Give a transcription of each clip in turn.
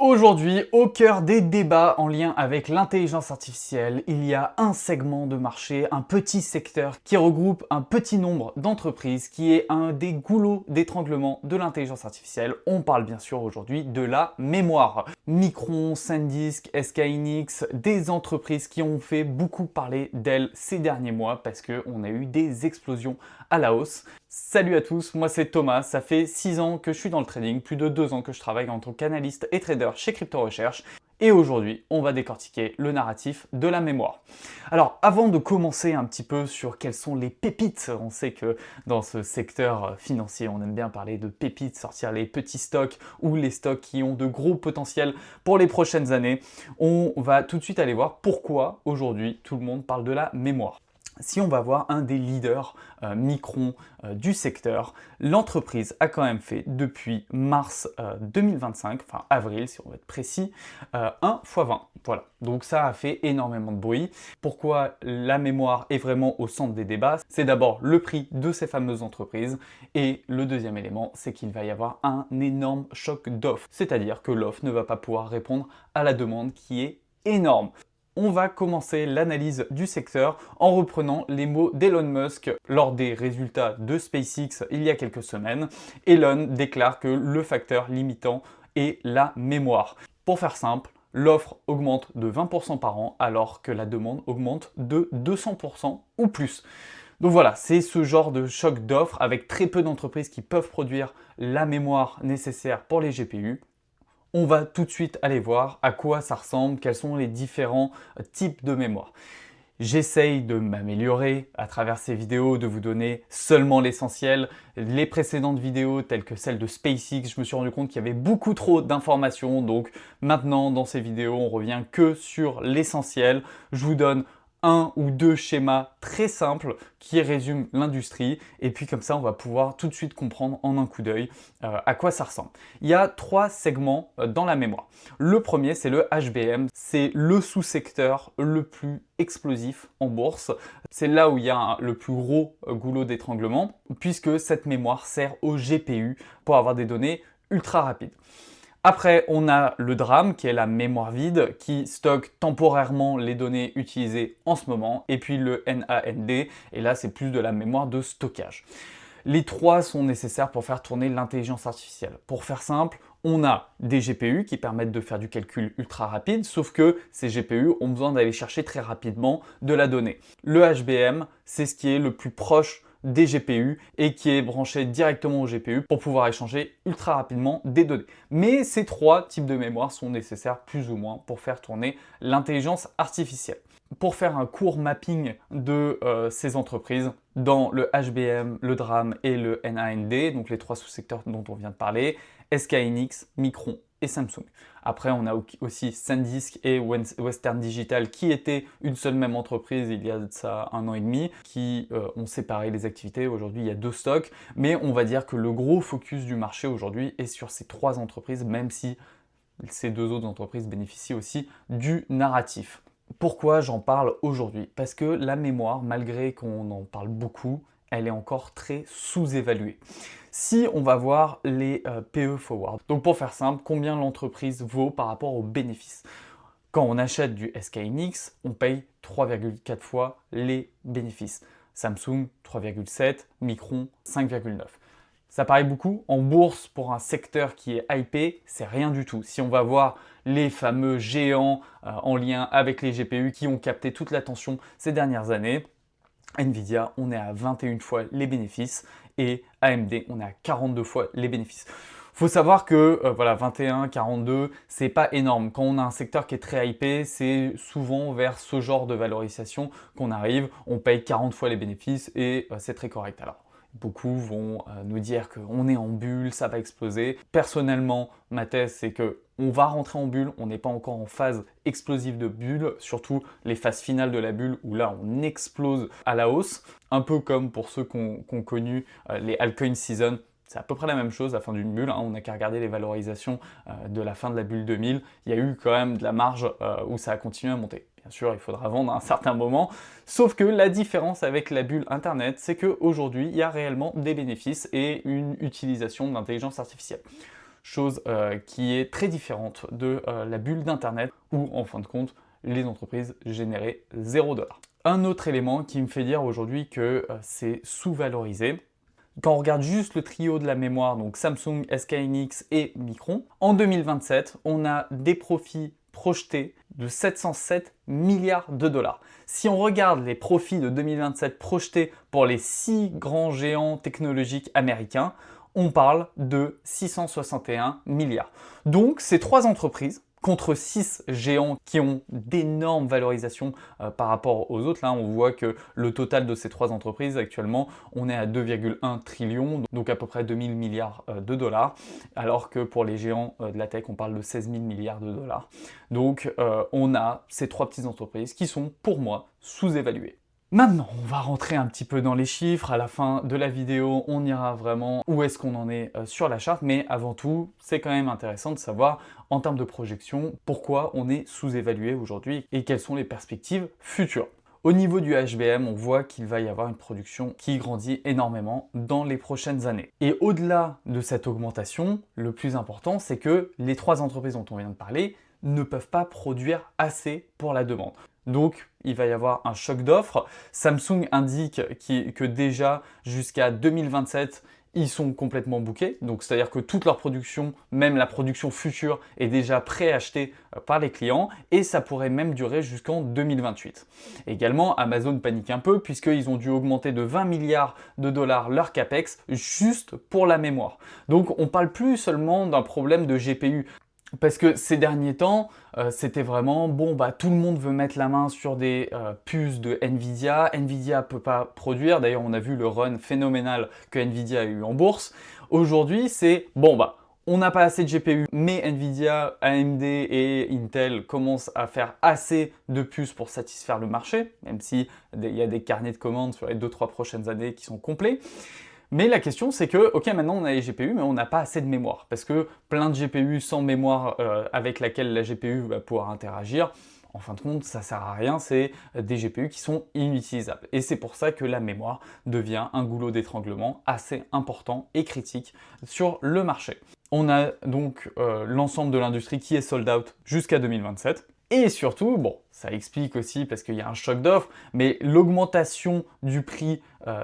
Aujourd'hui, au cœur des débats en lien avec l'intelligence artificielle, il y a un segment de marché, un petit secteur qui regroupe un petit nombre d'entreprises qui est un des goulots d'étranglement de l'intelligence artificielle. On parle bien sûr aujourd'hui de la mémoire. Micron, SanDisk, SK Hynix, des entreprises qui ont fait beaucoup parler d'elles ces derniers mois parce qu'on a eu des explosions à la hausse. Salut à tous, moi c'est Thomas, ça fait 6 ans que je suis dans le trading, plus de 2 ans que je travaille en tant qu'analyste et trader chez Crypto Recherche, et aujourd'hui on va décortiquer le narratif de la mémoire. Alors avant de commencer un petit peu sur quelles sont les pépites, on sait que dans ce secteur financier on aime bien parler de pépites, sortir les petits stocks ou les stocks qui ont de gros potentiels pour les prochaines années, on va tout de suite aller voir pourquoi aujourd'hui tout le monde parle de la mémoire. Si on va voir un des leaders Micron du secteur, l'entreprise a quand même fait depuis mars 2025, enfin avril si on veut être précis, 1 x 20. Voilà, donc ça a fait énormément de bruit. Pourquoi la mémoire est vraiment au centre des débats? C'est d'abord le prix de ces fameuses entreprises et le deuxième élément, c'est qu'il va y avoir un énorme choc d'offres, c'est-à-dire que l'offre ne va pas pouvoir répondre à la demande qui est énorme. On va commencer l'analyse du secteur en reprenant les mots d'Elon Musk lors des résultats de SpaceX il y a quelques semaines. Elon déclare que le facteur limitant est la mémoire. Pour faire simple, l'offre augmente de 20% par an alors que la demande augmente de 200% ou plus. Donc voilà, c'est ce genre de choc d'offres avec très peu d'entreprises qui peuvent produire la mémoire nécessaire pour les GPU. On va tout de suite aller voir à quoi ça ressemble, quels sont les différents types de mémoire. J'essaye de m'améliorer à travers ces vidéos, de vous donner seulement l'essentiel. Les précédentes vidéos, telles que celle de SpaceX, je me suis rendu compte qu'il y avait beaucoup trop d'informations. Donc maintenant, dans ces vidéos, on revient que sur l'essentiel. Je vous donne un ou deux schémas très simples qui résument l'industrie et puis comme ça on va pouvoir tout de suite comprendre en un coup d'œil à quoi ça ressemble. Il y a 3 segments dans la mémoire. Le premier c'est le HBM, c'est le sous-secteur le plus explosif en bourse. C'est là où il y a le plus gros goulot d'étranglement puisque cette mémoire sert au GPU pour avoir des données ultra rapides. Après, on a le DRAM, qui est la mémoire vide, qui stocke temporairement les données utilisées en ce moment, et puis le NAND, et là c'est plus de la mémoire de stockage. Les 3 sont nécessaires pour faire tourner l'intelligence artificielle. Pour faire simple, on a des GPU qui permettent de faire du calcul ultra rapide, sauf que ces GPU ont besoin d'aller chercher très rapidement de la donnée. Le HBM, c'est ce qui est le plus proche des GPU et qui est branché directement au GPU pour pouvoir échanger ultra rapidement des données. Mais ces 3 types de mémoire sont nécessaires plus ou moins pour faire tourner l'intelligence artificielle. Pour faire un court mapping de ces entreprises, dans le HBM, le DRAM et le NAND, donc les 3 sous-secteurs dont on vient de parler, SK Hynix, Micron et Samsung. Après, on a aussi SanDisk et Western Digital qui étaient une seule même entreprise il y a de ça 1 an et demi, qui ont séparé les activités. Aujourd'hui, il y a 2 stocks, mais on va dire que le gros focus du marché aujourd'hui est sur ces 3 entreprises, même si ces 2 autres entreprises bénéficient aussi du narratif. Pourquoi j'en parle aujourd'hui? Parce que la mémoire, malgré qu'on en parle beaucoup, elle est encore très sous-évaluée. Si on va voir les PE forward, donc pour faire simple, combien l'entreprise vaut par rapport aux bénéfices. Quand on achète du SK Hynix, on paye 3,4 fois les bénéfices. Samsung 3,7, Micron 5,9. Ça paraît beaucoup. En bourse, pour un secteur qui est hypé, c'est rien du tout. Si on va voir les fameux géants en lien avec les GPU qui ont capté toute l'attention ces dernières années, Nvidia, on est à 21 fois les bénéfices et AMD, on est à 42 fois les bénéfices. Faut savoir que voilà, 21, 42, c'est pas énorme. Quand on a un secteur qui est très hypé, c'est souvent vers ce genre de valorisation qu'on arrive. On paye 40 fois les bénéfices et c'est très correct. Alors, beaucoup vont nous dire qu'on est en bulle, ça va exploser. Personnellement, ma thèse, c'est que on va rentrer en bulle, on n'est pas encore en phase explosive de bulle, surtout les phases finales de la bulle où là on explose à la hausse. Un peu comme pour ceux qui ont connu les altcoin season, c'est à peu près la même chose, la fin d'une bulle, hein. On n'a qu'à regarder les valorisations de la fin de la bulle 2000. Il y a eu quand même de la marge où ça a continué à monter. Bien sûr, il faudra vendre à un certain moment, sauf que la différence avec la bulle Internet, c'est qu'aujourd'hui, il y a réellement des bénéfices et une utilisation de l'intelligence artificielle. chose qui est très différente de la bulle d'Internet où, en fin de compte, les entreprises généraient 0 $. Un autre élément qui me fait dire aujourd'hui que c'est sous-valorisé, quand on regarde juste le trio de la mémoire, donc Samsung, SK hynix et Micron, en 2027, on a des profits projetés de 707 milliards de dollars. Si on regarde les profits de 2027 projetés pour les 6 grands géants technologiques américains, on parle de 661 milliards. Donc ces 3 entreprises, contre 6 géants qui ont d'énormes valorisations par rapport aux autres. Là, on voit que le total de ces 3 entreprises, actuellement, on est à 2,1 trillions, donc à peu près 2000 milliards de dollars, alors que pour les géants de la tech, on parle de 16 000 milliards de dollars. Donc, on a ces 3 petites entreprises qui sont, pour moi, sous-évaluées. Maintenant, on va rentrer un petit peu dans les chiffres. À la fin de la vidéo, on ira vraiment où est-ce qu'on en est sur la charte. Mais avant tout, c'est quand même intéressant de savoir, en termes de projection, pourquoi on est sous-évalué aujourd'hui et quelles sont les perspectives futures. Au niveau du HBM, on voit qu'il va y avoir une production qui grandit énormément dans les prochaines années. Et au-delà de cette augmentation, le plus important, c'est que les 3 entreprises dont on vient de parler ne peuvent pas produire assez pour la demande. Donc, il va y avoir un choc d'offres. Samsung indique que déjà jusqu'à 2027, ils sont complètement bookés. Donc, c'est-à-dire que toute leur production, même la production future, est déjà préachetée par les clients et ça pourrait même durer jusqu'en 2028. Également, Amazon panique un peu puisqu'ils ont dû augmenter de 20 milliards de dollars leur capex juste pour la mémoire. Donc, on ne parle plus seulement d'un problème de GPU. Parce que ces derniers temps, c'était vraiment, bon, bah, tout le monde veut mettre la main sur des puces de Nvidia. Nvidia ne peut pas produire. D'ailleurs, on a vu le run phénoménal que Nvidia a eu en bourse. Aujourd'hui, c'est, bon, bah, on n'a pas assez de GPU, mais Nvidia, AMD et Intel commencent à faire assez de puces pour satisfaire le marché, même si il y a des carnets de commandes sur les 2-3 prochaines années qui sont complets. Mais la question, c'est que, ok, maintenant on a les GPU, mais on n'a pas assez de mémoire. Parce que plein de GPU sans mémoire avec laquelle la GPU va pouvoir interagir, en fin de compte, ça sert à rien, c'est des GPU qui sont inutilisables. Et c'est pour ça que la mémoire devient un goulot d'étranglement assez important et critique sur le marché. On a donc l'ensemble de l'industrie qui est sold out jusqu'à 2027. Et surtout, bon, ça explique aussi parce qu'il y a un choc d'offres, mais l'augmentation du prix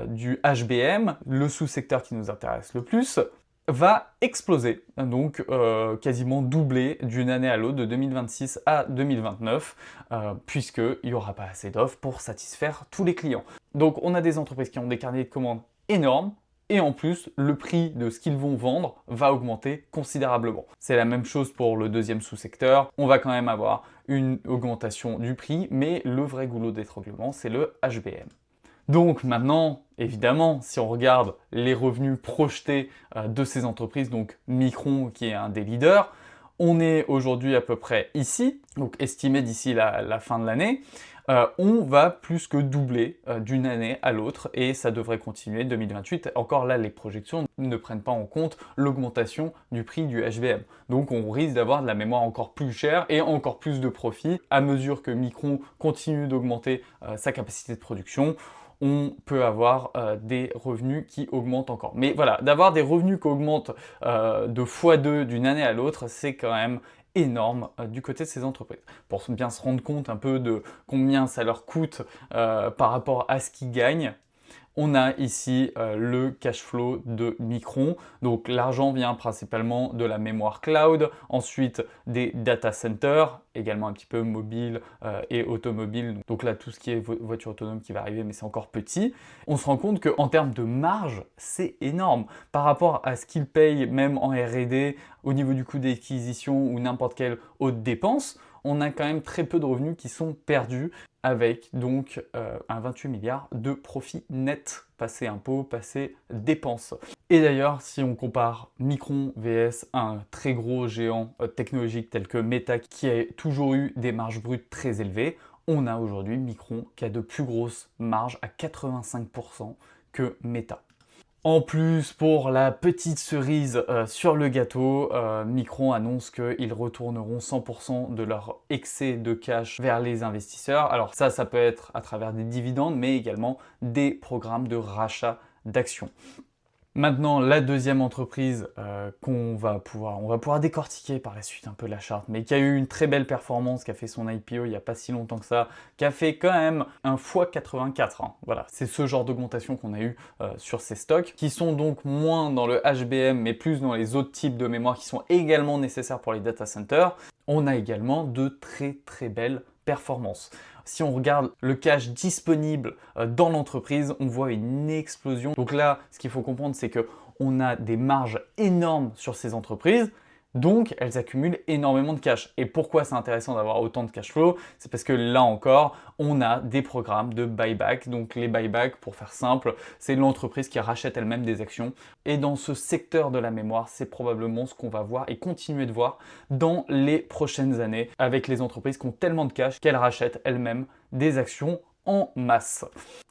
du HBM, le sous-secteur qui nous intéresse le plus, va exploser, donc quasiment doubler d'une année à l'autre, de 2026 à 2029, puisqu'il n'y aura pas assez d'offres pour satisfaire tous les clients. Donc on a des entreprises qui ont des carnets de commandes énormes, et en plus, le prix de ce qu'ils vont vendre va augmenter considérablement. C'est la même chose pour le deuxième sous-secteur. On va quand même avoir une augmentation du prix, mais le vrai goulot d'étranglement, c'est le HBM. Donc maintenant, évidemment, si on regarde les revenus projetés de ces entreprises, donc Micron qui est un des leaders, on est aujourd'hui à peu près ici, donc estimé d'ici la fin de l'année. On va plus que doubler d'une année à l'autre et ça devrait continuer 2028. Encore là, les projections ne prennent pas en compte l'augmentation du prix du HBM. Donc on risque d'avoir de la mémoire encore plus chère et encore plus de profit à mesure que Micron continue d'augmenter sa capacité de production. On peut avoir des revenus qui augmentent encore. Mais voilà, d'avoir des revenus qui augmentent de x2 d'une année à l'autre, c'est quand même énorme du côté de ces entreprises. Pour bien se rendre compte un peu de combien ça leur coûte par rapport à ce qu'ils gagnent, on a ici le cash flow de Micron. Donc l'argent vient principalement de la mémoire cloud, ensuite des data centers, également un petit peu mobile et automobile. Donc là, tout ce qui est voiture autonome qui va arriver, mais c'est encore petit. On se rend compte qu'en termes de marge, c'est énorme. Par rapport à ce qu'ils payent, même en R&D, au niveau du coût d'acquisition ou n'importe quelle autre dépense, on a quand même très peu de revenus qui sont perdus avec donc un 28 milliards de profit net, passé impôts, passé dépenses. Et d'ailleurs, si on compare Micron vs un très gros géant technologique tel que Meta, qui a toujours eu des marges brutes très élevées, on a aujourd'hui Micron qui a de plus grosses marges à 85% que Meta. En plus, pour la petite cerise sur le gâteau, Micron annonce qu'ils retourneront 100% de leur excès de cash vers les investisseurs. Alors ça peut être à travers des dividendes, mais également des programmes de rachat d'actions. Maintenant, la deuxième entreprise on va pouvoir décortiquer par la suite un peu la charte, mais qui a eu une très belle performance, qui a fait son IPO il n'y a pas si longtemps que ça, qui a fait quand même un x84. Hein. Voilà, c'est ce genre d'augmentation qu'on a eu sur ces stocks, qui sont donc moins dans le HBM, mais plus dans les autres types de mémoire qui sont également nécessaires pour les data centers. On a également de très très belles performances. Si on regarde le cash disponible dans l'entreprise, on voit une explosion. Donc là, ce qu'il faut comprendre, c'est qu'on a des marges énormes sur ces entreprises. Donc, elles accumulent énormément de cash. Et pourquoi c'est intéressant d'avoir autant de cash flow? C'est parce que là encore, on a des programmes de buyback. Donc, les buybacks, pour faire simple, c'est l'entreprise qui rachète elle-même des actions. Et dans ce secteur de la mémoire, c'est probablement ce qu'on va voir et continuer de voir dans les prochaines années avec les entreprises qui ont tellement de cash qu'elles rachètent elles-mêmes des actions en masse.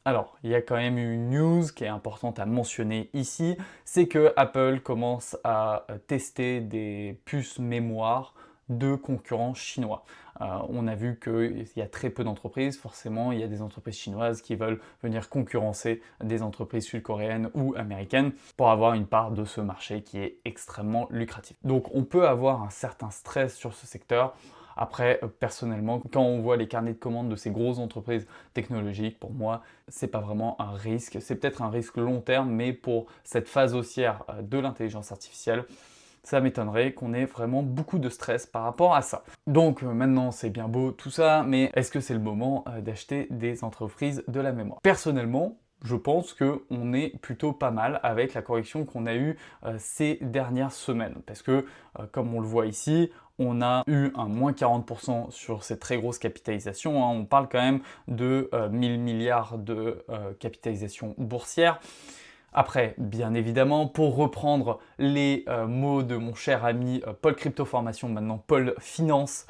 Alors, il y a quand même une news qui est importante à mentionner ici, c'est que Apple commence à tester des puces mémoire de concurrents chinois. On a vu qu'il y a très peu d'entreprises, forcément, il y a des entreprises chinoises qui veulent venir concurrencer des entreprises sud-coréennes ou américaines pour avoir une part de ce marché qui est extrêmement lucratif. Donc on peut avoir un certain stress sur ce secteur. Après, personnellement, quand on voit les carnets de commandes de ces grosses entreprises technologiques, pour moi, c'est pas vraiment un risque. C'est peut-être un risque long terme, mais pour cette phase haussière de l'intelligence artificielle, ça m'étonnerait qu'on ait vraiment beaucoup de stress par rapport à ça. Donc maintenant, c'est bien beau tout ça, mais est-ce que c'est le moment d'acheter des entreprises de la mémoire? Personnellement, je pense qu'on est plutôt pas mal avec la correction qu'on a eue ces dernières semaines. Parce que, comme on le voit ici, on a eu un moins 40% sur ces très grosses capitalisations. Hein. On parle quand même de 1000 milliards de capitalisation boursière. Après, bien évidemment, pour reprendre les mots de mon cher ami Paul Crypto Formation, maintenant Paul Finance,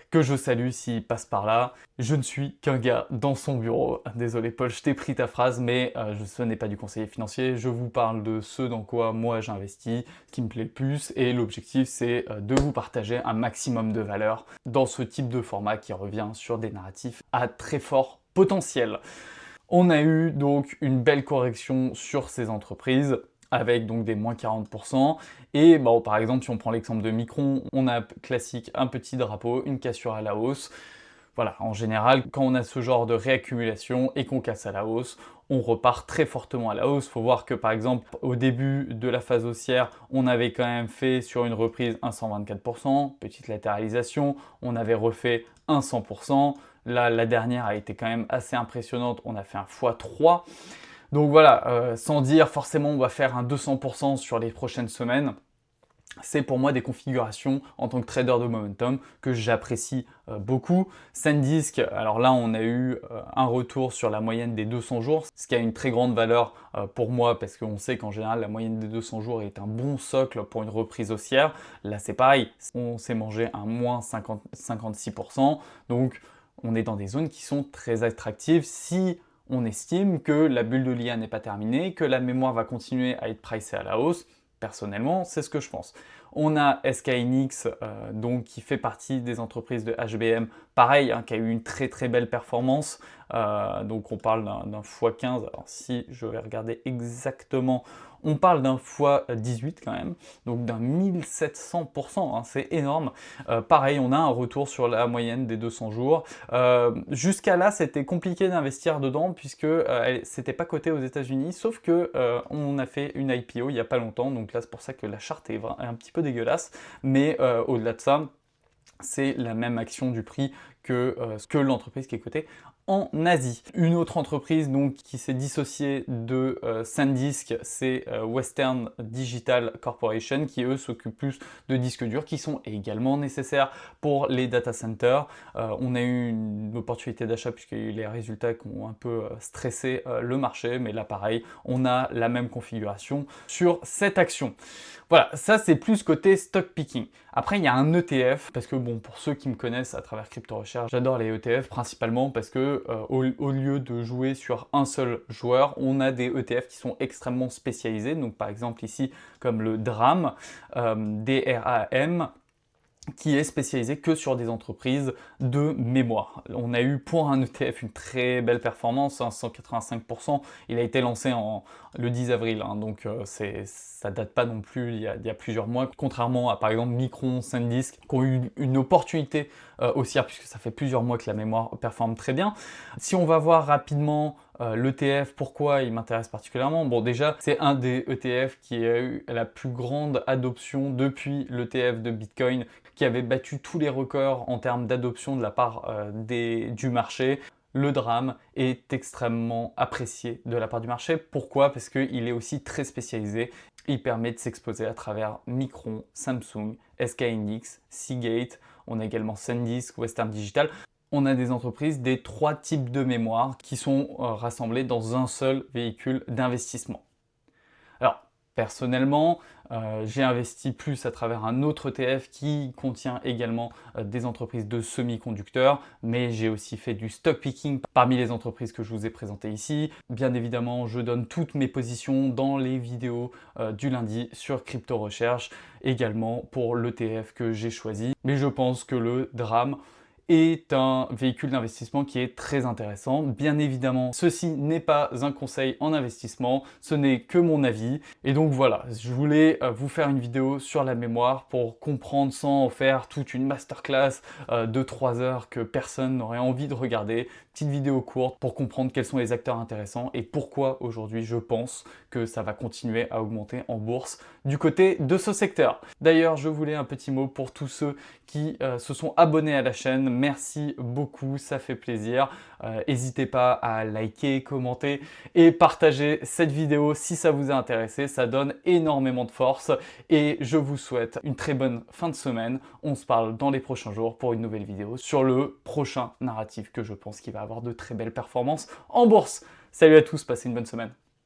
que je salue s'il passe par là, je ne suis qu'un gars dans son bureau. Désolé Paul, je t'ai pris ta phrase, mais ce n'est pas du conseiller financier. Je vous parle de ce dans quoi moi j'investis, ce qui me plaît le plus, et l'objectif c'est de vous partager un maximum de valeur dans ce type de format qui revient sur des narratifs à très fort potentiel. On a eu donc une belle correction sur ces entreprises avec donc des moins 40%. Et bon, par exemple, si on prend l'exemple de Micron, on a classique un petit drapeau, une cassure à la hausse. Voilà, en général, quand on a ce genre de réaccumulation et qu'on casse à la hausse, on repart très fortement à la hausse. Il faut voir que par exemple, au début de la phase haussière, on avait quand même fait sur une reprise un 124%, petite latéralisation, on avait refait un 100%. Là, la dernière a été quand même assez impressionnante, on a fait un x3. Donc voilà, sans dire forcément on va faire un 200% sur les prochaines semaines, c'est pour moi des configurations en tant que trader de momentum que j'apprécie beaucoup. SanDisk, alors là on a eu un retour sur la moyenne des 200 jours, ce qui a une très grande valeur pour moi parce qu'on sait qu'en général la moyenne des 200 jours est un bon socle pour une reprise haussière. Là c'est pareil, on s'est mangé un moins 56%, donc on est dans des zones qui sont très attractives si on estime que la bulle de l'IA n'est pas terminée, que la mémoire va continuer à être pricée à la hausse. Personnellement, c'est ce que je pense. On a SK Hynix, donc qui fait partie des entreprises de HBM, pareil, hein, qui a eu une très très belle performance. Donc on parle d'un x15. Alors si je vais regarder exactement, on parle d'un x18 quand même, donc d'un 1700%, hein, c'est énorme. Pareil, on a un retour sur la moyenne des 200 jours. Jusqu'à là, c'était compliqué d'investir dedans puisque c'était pas coté aux États-Unis, sauf que on a fait une IPO il n'y a pas longtemps, donc là c'est pour ça que la charte est un petit peu dégueulasse, mais au-delà de ça, c'est la même action du prix que l'entreprise qui est cotée en Asie. Une autre entreprise donc qui s'est dissociée de SanDisk, c'est Western Digital Corporation, qui eux s'occupent plus de disques durs qui sont également nécessaires pour les data centers. On a eu une opportunité d'achat puisqu'il y a eu les résultats qui ont un peu stressé le marché, mais là pareil, on a la même configuration sur cette action. Voilà, ça c'est plus côté stock picking. Après il y a un ETF, parce que bon, pour ceux qui me connaissent à travers Crypto Recherche, j'adore les ETF principalement parce que au lieu de jouer sur un seul joueur, on a des ETF qui sont extrêmement spécialisés. Donc par exemple ici comme le DRAM, DRAM, qui est spécialisé que sur des entreprises de mémoire. On a eu pour un ETF une très belle performance, hein, 185%. Il a été lancé le 10 avril, hein, donc ça date pas non plus il y a plusieurs mois, contrairement à par exemple Micron, SanDisk, qui ont eu une opportunité haussière, puisque ça fait plusieurs mois que la mémoire performe très bien. Si on va voir rapidement l'ETF, pourquoi il m'intéresse particulièrement? Bon, déjà, c'est un des ETF qui a eu la plus grande adoption depuis l'ETF de Bitcoin, qui avait battu tous les records en termes d'adoption de la part du marché. Le DRAM est extrêmement apprécié de la part du marché. Pourquoi? Parce qu'il est aussi très spécialisé. Il permet de s'exposer à travers Micron, Samsung, SK Hynix, Seagate. On a également SanDisk, Western Digital. On a des entreprises des 3 types de mémoire qui sont rassemblées dans un seul véhicule d'investissement. Alors, personnellement, j'ai investi plus à travers un autre ETF qui contient également des entreprises de semi-conducteurs, mais j'ai aussi fait du stock picking parmi les entreprises que je vous ai présentées ici. Bien évidemment, je donne toutes mes positions dans les vidéos du lundi sur Crypto Recherche, également pour l'ETF que j'ai choisi. Mais je pense que le DRAM est un véhicule d'investissement qui est très intéressant. Bien évidemment, ceci n'est pas un conseil en investissement, ce n'est que mon avis. Et donc voilà, je voulais vous faire une vidéo sur la mémoire pour comprendre sans en faire toute une masterclass de 3 heures que personne n'aurait envie de regarder. Petite vidéo courte pour comprendre quels sont les acteurs intéressants et pourquoi aujourd'hui je pense que ça va continuer à augmenter en bourse du côté de ce secteur. D'ailleurs, je voulais un petit mot pour tous ceux qui se sont abonnés à la chaîne. Merci beaucoup, ça fait plaisir. N'hésitez pas à liker, commenter et partager cette vidéo si ça vous a intéressé. Ça donne énormément de force et je vous souhaite une très bonne fin de semaine. On se parle dans les prochains jours pour une nouvelle vidéo sur le prochain narratif que je pense qu'il va avoir de très belles performances en bourse. Salut à tous, passez une bonne semaine.